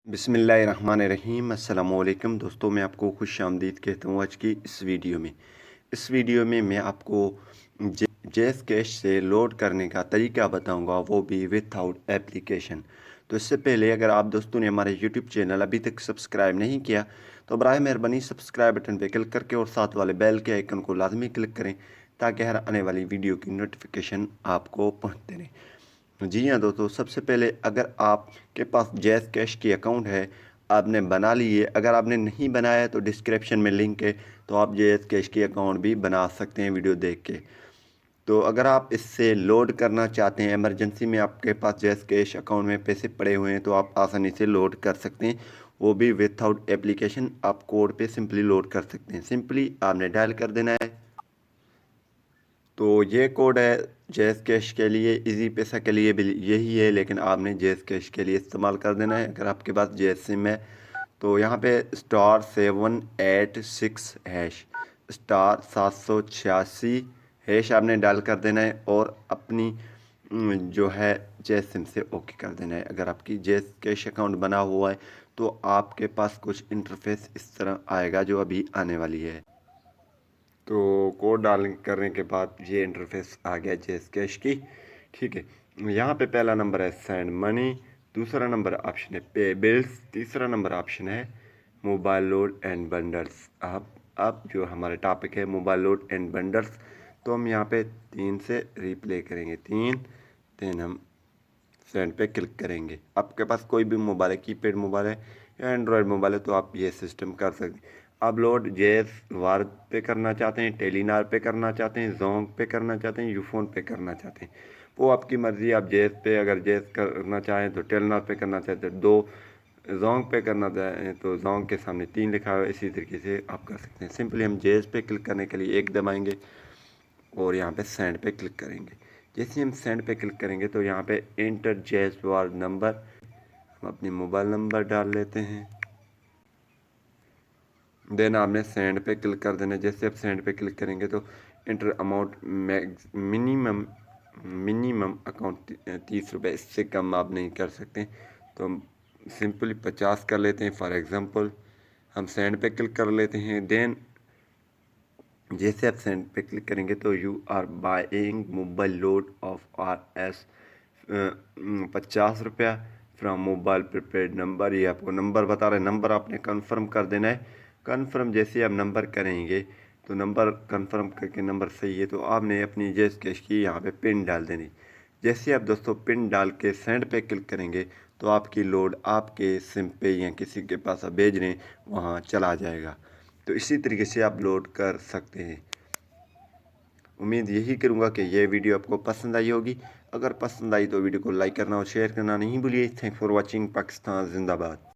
बिस्मिल्लाहिर्रहमानिर्रहीम अस्सलामुअलैकुम दोस्तों, मैं आपको खुश आमदीद कहता हूँ आज की इस वीडियो में मैं आपको जेस कैश से लोड करने का तरीका बताऊंगा, वो भी विदाउट एप्लीकेशन। तो इससे पहले अगर आप दोस्तों ने हमारे यूट्यूब चैनल अभी तक सब्सक्राइब नहीं किया तो बराए मेहरबानी सब्सक्राइब बटन पर क्लिक करके और साथ वाले बेल के आइकन को लाजमी क्लिक करें ताकि हर आने वाली वीडियो की नोटिफिकेशन आपको पहुँचते रहे। जी हाँ दोस्तों, सबसे पहले अगर आपके पास जैज़ कैश की अकाउंट है, आपने बना ली है। अगर आपने नहीं बनाया है तो डिस्क्रिप्शन में लिंक है, तो आप जैज़ कैश की अकाउंट भी बना सकते हैं वीडियो देख के। तो अगर आप इससे लोड करना चाहते हैं, इमरजेंसी में आपके पास जैज़ कैश अकाउंट में पैसे पड़े हुए हैं, तो आप आसानी से लोड कर सकते हैं, वो भी विदाउट एप्लीकेशन। आप कोड पे सिंपली लोड कर सकते हैं। सिंपली आपने डायल कर देना है। तो ये कोड है जैज़ कैश के लिए, इजी पैसा के लिए भी यही है, लेकिन आपने जैज़ कैश के लिए इस्तेमाल कर देना है। अगर आपके पास जैज़ सिम है तो यहाँ पे *786# *786# आपने डायल कर देना है और अपनी जो है जैज़ सिम से ओके कर देना है। अगर आपकी जैज़ कैश अकाउंट बना हुआ है तो आपके पास कुछ इंटरफेस इस तरह आएगा जो अभी आने वाली है। तो कोड डाल करने के बाद ये इंटरफेस आ गया जैज़ कैश की। ठीक है, यहाँ पे पहला नंबर है सेंड मनी, दूसरा नंबर ऑप्शन है पे बिल्स, तीसरा नंबर ऑप्शन है मोबाइल लोड एंड बंडल्स। अब जो हमारे टॉपिक है मोबाइल लोड एंड बंडल्स, तो हम यहाँ पे 3 से रिप्ले करेंगे। 3 देन हम सेंड पे क्लिक करेंगे। आपके पास कोई भी मोबाइल है, कीपैड मोबाइल है या एंड्रॉयड मोबाइल है, तो आप ये सिस्टम कर सकते हैं। आप लोड जैज़ वार पे करना चाहते हैं, टेलीनार पे करना चाहते हैं, जोंग पे करना चाहते हैं, यूफोन पे करना चाहते हैं, वो आपकी मर्ज़ी। आप जैज़ पे अगर जैज़ करना चाहें तो टेलीनार पे करना चाहते हैं, 2 जोंग पे करना चाहें तो जोंग के सामने 3 लिखा हुआ है। इसी तरीके से आप कर सकते हैं। सिंपली हम जैज़ पे क्लिक करने के लिए 1 दबाएंगे और यहाँ पे सेंड पे क्लिक करेंगे। जैसे हम सेंड पे क्लिक करेंगे तो यहाँ पे एंटर जैज़ वार नंबर, हम अपनी मोबाइल नंबर डाल लेते हैं। देन आपने सेंड पे क्लिक कर देना। जैसे आप सेंड पे क्लिक करेंगे तो इंटर अमाउंट मिनिमम अकाउंट 30 रुपये, इससे कम आप नहीं कर सकते। तो हम सिंपली 50 कर लेते हैं फॉर एग्ज़ाम्पल। हम सेंड पे क्लिक कर लेते हैं। देन जैसे आप सेंड पे क्लिक करेंगे तो you are buying mobile load of RS 50 रुपया फ्रॉम मोबाइल प्रीपेड नंबर। ये आपको नंबर बता रहे हैं, नंबर आपने कंफर्म कर देना है। कंफर्म जैसे आप नंबर करेंगे तो नंबर कंफर्म करके नंबर सही है तो आपने अपनी जैज़ कैश की यहाँ पे पिन डाल देनी। जैसे आप दोस्तों पिन डाल के सेंड पे क्लिक करेंगे तो आपकी लोड आपके सिम पे या किसी के पास आप भेज रहे हैं वहाँ चला जाएगा। तो इसी तरीके से आप लोड कर सकते हैं। उम्मीद यही करूँगा कि यह वीडियो आपको पसंद आई होगी। अगर पसंद आई तो वीडियो को लाइक करना और शेयर करना नहीं भूलिए। Thanks for watching. पाकिस्तान जिंदाबाद।